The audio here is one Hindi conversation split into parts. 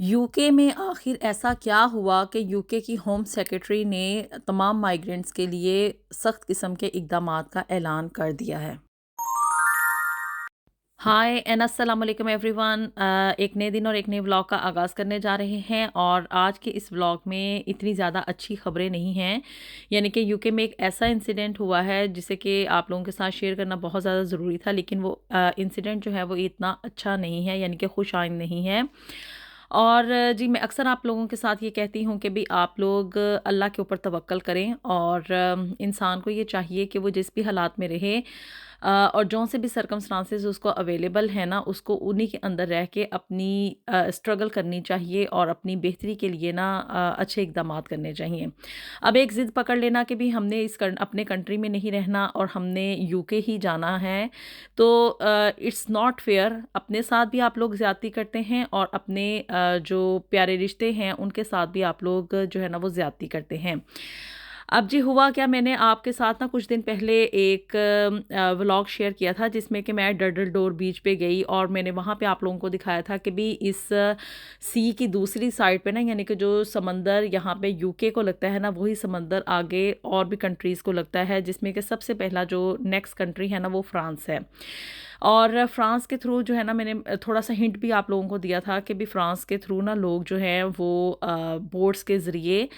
यूके में आखिर ऐसा क्या हुआ कि यूके की होम सेक्रेटरी ने तमाम माइग्रेंट्स के लिए सख्त किस्म के इकदामात का ऐलान कर दिया है। हाय एंड अस्सलाम वालेकुम एवरीवन। एक नए दिन और एक नए व्लॉग का आगाज़ करने जा रहे हैं और आज के इस व्लॉग में इतनी ज़्यादा अच्छी खबरें नहीं हैं। यानी कि यूके में एक ऐसा इंसिडेंट हुआ है जिसे कि आप लोगों के साथ शेयर करना बहुत ज़्यादा ज़रूरी था, लेकिन वो इंसिडेंट जो है वो इतना अच्छा नहीं है, यानी कि खुश आइंद नहीं है। और जी, मैं अक्सर आप लोगों के साथ ये कहती हूँ कि भी आप लोग अल्लाह के ऊपर तवक्कल करें और इंसान को ये चाहिए कि वो जिस भी हालात में रहे और जौन से भी सर्कमस्टांसेस उसको अवेलेबल है ना, उसको उन्हीं के अंदर रह के अपनी स्ट्रगल करनी चाहिए और अपनी बेहतरी के लिए ना अच्छे इकदामात करने चाहिए। अब एक ज़िद पकड़ लेना कि भी हमने अपने कंट्री में नहीं रहना और हमने यूके ही जाना है, तो इट्स नॉट फेयर। अपने साथ भी आप लोग ज़्यादती करते हैं और अपने जो प्यारे रिश्ते हैं उनके साथ भी आप लोग जो है ना वो ज़्यादती करते हैं। अब जी हुआ क्या, मैंने आपके साथ ना कुछ दिन पहले एक व्लॉग शेयर किया था जिसमें कि मैं डर्डल डोर बीच पे गई और मैंने वहाँ पे आप लोगों को दिखाया था कि भी इस सी की दूसरी साइड पे ना, यानी कि जो समंदर यहाँ पे यूके को लगता है ना, वही समंदर आगे और भी कंट्रीज़ को लगता है, जिसमें कि सबसे पहला जो नेक्स्ट कंट्री है ना वो फ्रांस है। और फ्रांस के थ्रू जो है ना, मैंने थोड़ा सा हिंट भी आप लोगों को दिया था कि भी फ्रांस के थ्रू ना लोग जो हैं वो बोट्स के ज़रिए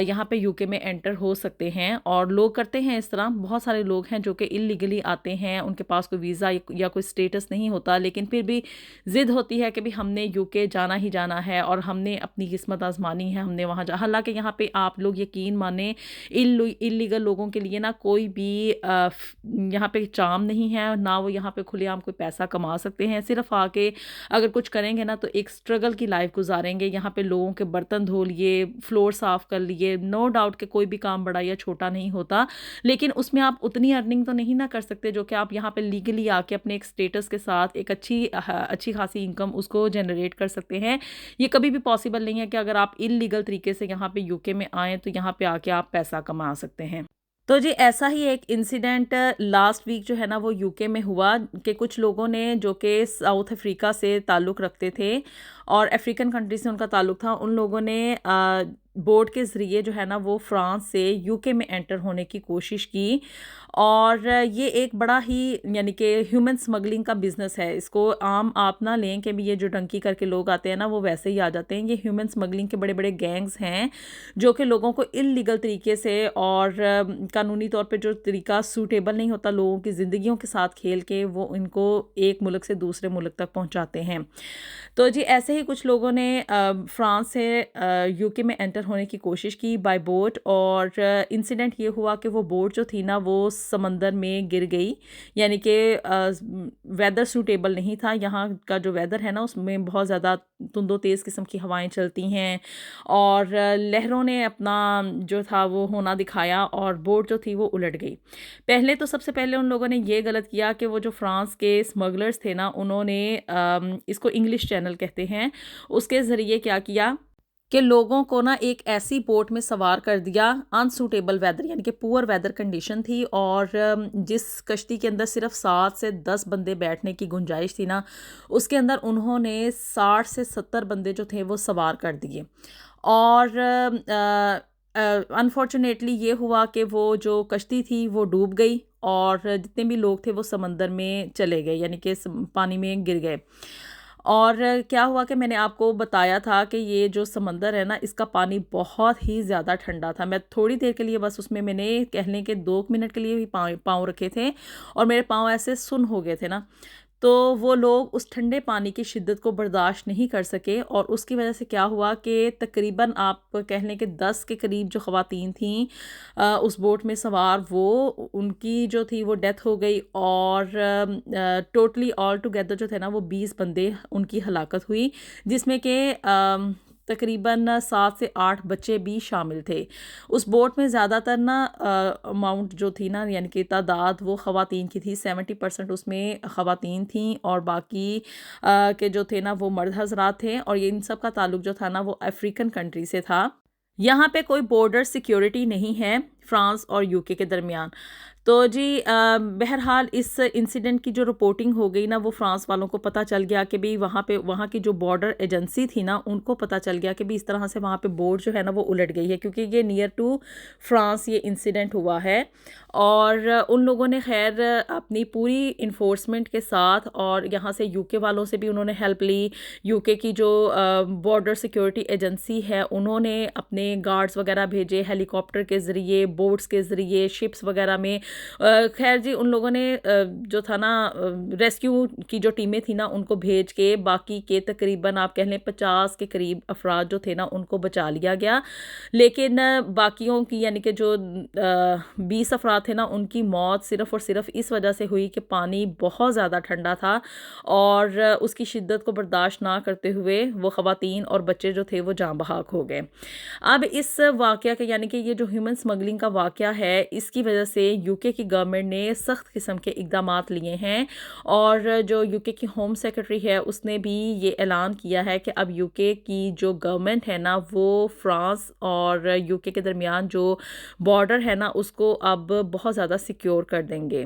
यहाँ पे यूके में एंटर हो सकते हैं और लोग करते हैं इस तरह। बहुत सारे लोग हैं जो कि इलीगली आते हैं, उनके पास कोई वीज़ा या कोई स्टेटस नहीं होता, लेकिन फिर भी ज़िद होती है कि भी हमने यूके जाना ही जाना है और हमने अपनी किस्मत आजमानी है, हमने वहाँ जा। हालांकि यहाँ पे आप लोग यकीन माने, इलीगल लोगों के लिए ना कोई भी यहाँ पे चाम नहीं है, ना वो यहाँ पे खुलेआम कोई पैसा कमा सकते हैं। सिर्फ आके अगर कुछ करेंगे ना तो एक स्ट्रगल की लाइफ गुजारेंगे। यहाँ पे लोगों के बर्तन धो लिए, फ्लोर साफ कर लिए। नो डाउट कि कोई भी काम बड़ा या छोटा नहीं होता, लेकिन उसमें आप उतनी अर्निंग तो नहीं ना कर सकते जो कि आप यहाँ पे लीगली आके अपने एक स्टेटस के साथ एक अच्छी खासी इनकम उसको जनरेट कर सकते हैं। ये कभी भी पॉसिबल नहीं है कि अगर आप इलीगल तरीके से यहाँ पे यूके में आए तो यहाँ पे आके आप पैसा कमा सकते हैं। तो जी ऐसा ही एक इंसिडेंट लास्ट वीक जो है ना वो यूके में हुआ कि कुछ लोगों ने जो कि साउथ अफ्रीका से ताल्लुक़ रखते थे और अफ्रीकन कंट्री से उनका ताल्लुक़ था, उन लोगों ने बोट के ज़रिए जो है ना वो फ्रांस से यूके में एंटर होने की कोशिश की। और ये एक बड़ा ही, यानी कि ह्यूमन स्मगलिंग का बिज़नेस है। इसको आम आप ना लें कि भी ये जो डंकी करके लोग आते हैं ना वो वैसे ही आ जाते हैं। ये ह्यूमन स्मगलिंग के बड़े बड़े गैंग्स हैं जो कि लोगों को इल्लीगल तरीके से और कानूनी तौर पे जो तरीका सूटेबल नहीं होता लोगों की ज़िंदगियों के साथ खेल के वो इनको एक मुल्क से दूसरे मुल्क तक पहुंचाते हैं। तो जी ऐसे ही कुछ लोगों ने फ्रांस से यूके में एंटर होने की कोशिश की बाय बोट और इंसिडेंट ये हुआ कि वो बोट जो थी ना वो समंदर में गिर गई। यानी कि वेदर सूटेबल नहीं था। यहाँ का जो वेदर है ना उसमें बहुत ज़्यादा तुंदो तेज़ किस्म की हवाएं चलती हैं और लहरों ने अपना जो था वो होना दिखाया और बोट जो थी वो उलट गई। पहले तो सबसे पहले उन लोगों ने ये गलत किया कि वो जो फ्रांस के स्मगलर्स थे ना उन्होंने इसको इंग्लिश चैनल कहते हैं, उसके ज़रिए क्या किया कि लोगों को ना एक ऐसी बोट में सवार कर दिया। अनसूटेबल वेदर, यानी कि पुअर वेदर कंडीशन थी और जिस कश्ती के अंदर सिर्फ 7 से 10 बंदे बैठने की गुंजाइश थी ना, उसके अंदर उन्होंने 60 से 70 बंदे जो थे वो सवार कर दिए। और अनफॉर्चुनेटली ये हुआ कि वो जो कश्ती थी वो डूब गई और जितने भी लोग थे वो समंदर में चले गए, यानी कि पानी में गिर गए। और क्या हुआ कि मैंने आपको बताया था कि ये जो समंदर है ना इसका पानी बहुत ही ज़्यादा ठंडा था। मैं थोड़ी देर के लिए बस उसमें मैंने कह लें कि 2 मिनट के लिए भी पाँव पाँव रखे थे और मेरे पाँव ऐसे सुन्न हो गए थे ना। तो वो लोग उस ठंडे पानी की शिद्दत को बर्दाश्त नहीं कर सके और उसकी वजह से क्या हुआ कि तकरीबन आप कह लें कि 10 के करीब जो ख़वातीन थीं उस बोट में सवार, वो उनकी जो थी वो डेथ हो गई और टोटली ऑल टुगेदर जो थे ना वो 20 बंदे उनकी हलाकत हुई, जिसमें कि तकरीबन 7 से 8 बच्चे भी शामिल थे। उस बोट में ज़्यादातर ना अमाउंट जो थी ना, यानी कि तादाद वो ख़वातीन की थी। 70% उसमें ख़वातीन थीं और बाकी के जो थे ना वो मर्द हज़रात थे और ये इन सब का ताल्लुक जो था ना वो अफ्रीकन कंट्री से था। यहाँ पे कोई बॉर्डर सिक्योरिटी नहीं है। फ्रांस और यूके के दरमियान। तो जी बहरहाल इस इंसिडेंट की जो रिपोर्टिंग हो गई ना, वो फ्रांस वालों को पता चल गया कि भाई वहाँ की जो बॉर्डर एजेंसी थी ना, उनको पता चल गया कि भाई इस तरह से वहाँ पे बोर्ड जो है ना वो उलट गई है, क्योंकि ये नियर टू फ्रांस ये इंसिडेंट हुआ है। और उन लोगों ने खैर अपनी पूरी इन्फोर्समेंट के साथ, और यहाँ से यूके वालों से भी उन्होंने हेल्प ली। यूके की जो बॉर्डर सिक्योरिटी एजेंसी है, उन्होंने अपने गार्ड्स वगैरह भेजे हेलीकॉप्टर के ज़रिए, बोट्स के ज़रिए, शिप्स वगैरह में। खैर जी उन लोगों ने जो था ना रेस्क्यू की जो टीमें थी ना, उनको भेज के बाकी के तकरीबन आप कह लें 50 के करीब अफराद जो थे ना, उनको बचा लिया गया। लेकिन बाकियों की यानी कि जो 20 अफराद थे ना, उनकी मौत सिर्फ़ और सिर्फ इस वजह से हुई कि पानी बहुत ज़्यादा ठंडा था, और उसकी शिद्दत को बर्दाश्त ना करते हुए वो ख़वातीन और बच्चे जो थे वो जाँ बहक हो गए। अब इस वाक़या का यानी कि ये जो ह्यूमन स्मगलिंग का वाक़या है, इसकी वजह से यूके की गवर्नमेंट ने सख्त किस्म के इक़दामात लिए हैं, और जो यूके की होम सेक्रेटरी है उसने भी ये ऐलान किया है कि अब यूके की जो गवर्नमेंट है ना, वो फ्रांस और यूके के दरमियान जो बॉर्डर है ना, उसको अब बहुत ज़्यादा सिक्योर कर देंगे।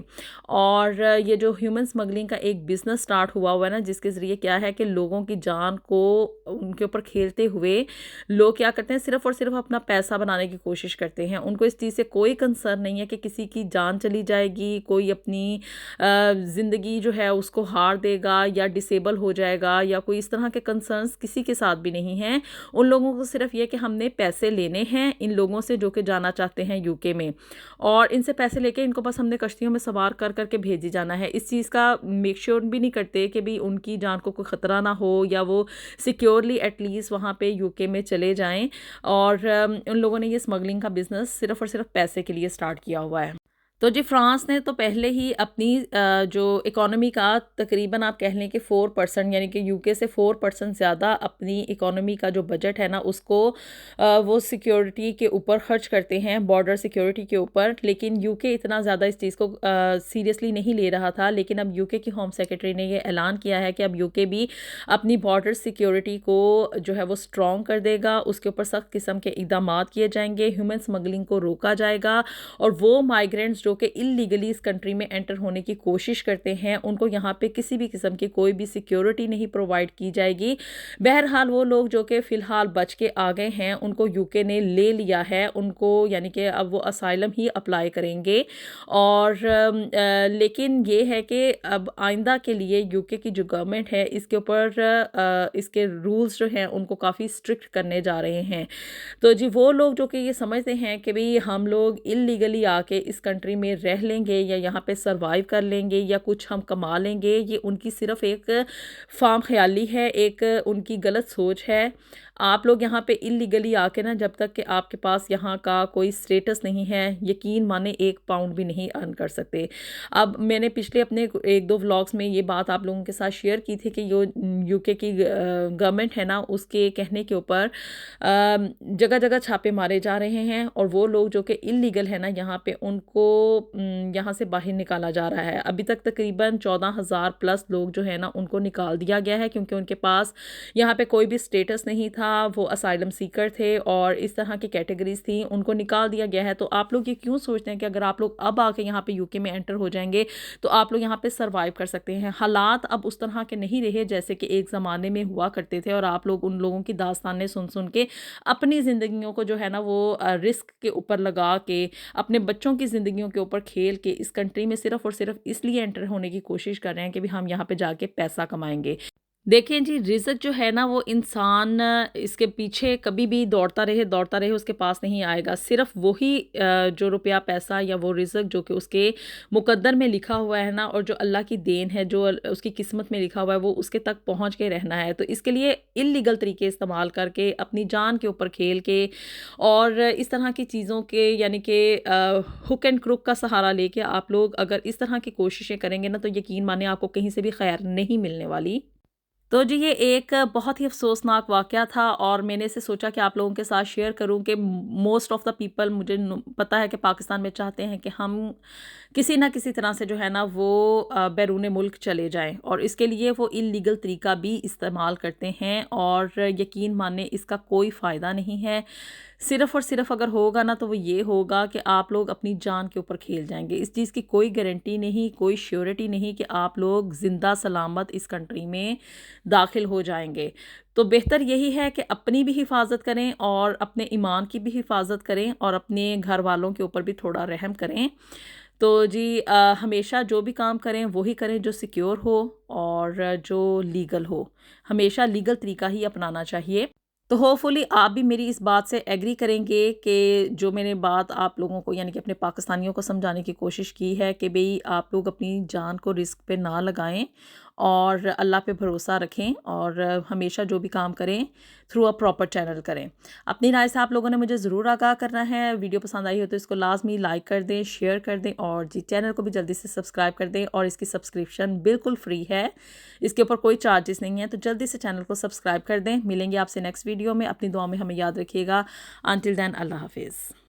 और ये जो ह्यूमन स्मगलिंग का एक बिज़नेस स्टार्ट हुआ है ना, जिसके ज़रिए क्या है कि लोगों की जान को उनके ऊपर खेलते हुए लोग क्या करते हैं, सिर्फ़ और सिर्फ अपना पैसा बनाने की कोशिश करते हैं। उनको इस चीज़ से कोई कंसर्न नहीं है कि किसी की जान चली जाएगी, कोई अपनी ज़िंदगी जो है उसको हार देगा या डिसेबल हो जाएगा, या कोई इस तरह के कंसर्न्स किसी के साथ भी नहीं हैं। उन लोगों को सिर्फ ये कि हमने पैसे लेने हैं इन लोगों से जो कि जाना चाहते हैं यूके में, और इनसे पैसे लेके इनको बस हमने कश्तियों में सवार कर करके भेजी जाना है। इस चीज़ का मेक श्योर भी नहीं करते कि भी उनकी जान को कोई ख़तरा ना हो, या वो सिक्योरली एटलीस्ट वहाँ पे यूके में चले जाएं। और उन लोगों ने ये स्मगलिंग का बिज़नेस सिर्फ़ और सिर्फ पैसे के लिए स्टार्ट किया हुआ है। तो जी फ्रांस ने तो पहले ही अपनी जो इकोनॉमी का तकरीबन आप कह लें कि 4%, यानी कि यूके से 4% ज़्यादा अपनी इकोनॉमी का जो बजट है ना, उसको वो सिक्योरिटी के ऊपर खर्च करते हैं, बॉर्डर सिक्योरिटी के ऊपर। लेकिन यूके इतना ज़्यादा इस चीज़ को सीरियसली नहीं ले रहा था। लेकिन अब यूके की होम सेक्रेटरी ने ये ऐलान किया है कि अब यूके भी अपनी बॉर्डर सिक्योरिटी को जो है वो स्ट्रॉन्ग कर देगा, उसके ऊपर सख्त किस्म के इक़दामात किए जाएंगे, ह्यूमन स्मगलिंग को रोका जाएगा, और वो माइग्रेंट्स जो कि इलीगली इस कंट्री में एंटर होने की कोशिश करते हैं, उनको यहाँ पे किसी भी किस्म की कोई भी सिक्योरिटी नहीं प्रोवाइड की जाएगी। बहरहाल वो लोग जो कि फ़िलहाल बच के आ गए हैं, उनको यूके ने ले लिया है, उनको यानी कि अब वो असाइलम ही अप्लाई करेंगे। और लेकिन ये है कि अब आइंदा के लिए यूके की जो गवर्नमेंट है, इसके ऊपर इसके रूल्स जो हैं उनको काफ़ी स्ट्रिक्ट करने जा रहे हैं। तो जी वो लोग जो कि ये समझते हैं कि भाई हम लोग इलीगली आके इस कंट्री में रह लेंगे या यहाँ पे सरवाइव कर लेंगे या कुछ हम कमा लेंगे, ये उनकी सिर्फ एक फार्म ख्याली है, एक उनकी गलत सोच है। आप लोग यहाँ पे इलीगली आके ना, जब तक कि आपके पास यहाँ का कोई स्टेटस नहीं है, यकीन माने 1 पाउंड भी नहीं अर्न कर सकते। अब मैंने पिछले अपने 1-2 व्लॉग्स में ये बात आप लोगों के साथ शेयर की थी कि जो यूके की गवर्नमेंट है ना, उसके कहने के ऊपर जगह जगह छापे मारे जा रहे हैं, और वो लोग जो कि इलीगल है ना यहाँ पे, उनको यहाँ से बाहर निकाला जा रहा है। अभी तक तकरीबन 14,000 प्लस लोग जो है ना, उनको निकाल दिया गया है, क्योंकि उनके पास यहाँ पे कोई भी स्टेटस नहीं था, वो असाइलम सीकर थे और इस तरह की कैटेगरीज थी, उनको निकाल दिया गया है। तो आप लोग ये क्यों सोचते हैं कि अगर आप लोग अब आके यहाँ पे यूके में एंटर हो जाएंगे तो आप लोग यहाँ पे सरवाइव कर सकते हैं? हालात अब उस तरह के नहीं रहे जैसे कि एक ज़माने में हुआ करते थे, और आप लोग उन लोगों की दास्तानें सुन सुन के अपनी ज़िंदगियों को जो है ना वो रिस्क के ऊपर लगा के, अपने बच्चों की ज़िंदगियों के ऊपर खेल के इस कंट्री में सिर्फ़ और सिर्फ इसलिए एंटर होने की कोशिश कर रहे हैं कि भी हम यहाँ पे जाके पैसा कमाएंगे। देखें जी, रिज़्क जो है ना वो इंसान इसके पीछे कभी भी दौड़ता रहे उसके पास नहीं आएगा। सिर्फ़ वही जो रुपया पैसा या वो रिज़्क जो कि उसके मुक़द्दर में लिखा हुआ है ना, और जो अल्लाह की देन है, जो उसकी किस्मत में लिखा हुआ है, वो उसके तक पहुँच के रहना है। तो इसके लिए इल्लीगल तरीके इस्तेमाल करके, अपनी जान के ऊपर खेल के, और इस तरह की चीज़ों के यानी कि हुक एंड क्रुक का सहारा लेके आप लोग अगर इस तरह की कोशिशें करेंगे ना, तो यकीन मानिए आपको कहीं से भी खैर नहीं मिलने वाली। तो जी ये एक बहुत ही अफ़सोसनाक वाक़या था, और मैंने इसे सोचा कि आप लोगों के साथ शेयर करूं कि मोस्ट ऑफ़ द पीपल, मुझे पता है कि पाकिस्तान में चाहते हैं कि हम किसी ना किसी तरह से जो है ना वो बैरून मुल्क चले जाएं, और इसके लिए वो इल्लीगल तरीका भी इस्तेमाल करते हैं, और यकीन माने इसका कोई फ़ायदा नहीं है। सिर्फ़ और सिर्फ़ अगर होगा ना तो वो ये होगा कि आप लोग अपनी जान के ऊपर खेल जाएँगे। इस चीज़ की कोई गारंटी नहीं, कोई श्योरिटी नहीं कि आप लोग ज़िंदा सलामत इस कंट्री में दाखिल हो जाएँगे। तो बेहतर यही है कि अपनी भी हिफ़ाज़त करें और अपने ईमान की भी हिफ़ाज़त करें और अपने घर वालों के ऊपर भी थोड़ा रहम करें। तो जी हमेशा जो भी काम करें वो ही करें जो सिक्योर हो और जो लीगल हो। हमेशा लीगल तरीका ही अपनाना चाहिए। तो होपफुली आप भी मेरी इस बात से एग्री करेंगे कि जो मैंने बात आप लोगों को यानी कि अपने पाकिस्तानियों को समझाने की कोशिश की है कि भई आप लोग अपनी जान को रिस्क पे ना लगाएं और अल्लाह पे भरोसा रखें और हमेशा जो भी काम करें थ्रू अ प्रॉपर चैनल करें। अपनी राय से आप लोगों ने मुझे ज़रूर आगाह करना है। वीडियो पसंद आई हो तो इसको लाज़मी लाइक कर दें, शेयर कर दें और जी चैनल को भी जल्दी से सब्सक्राइब कर दें और इसकी सब्सक्रिप्शन बिल्कुल फ्री है। इसके ऊपर कोई चार्जेस नहीं है, तो जल्दी से चैनल को सब्सक्राइब कर दें। मिलेंगे आपसे नेक्स्ट वीडियो में। अपनी दुआ में हमें याद रखिएगा। अंटिल देन अल्लाह हाफ़िज़।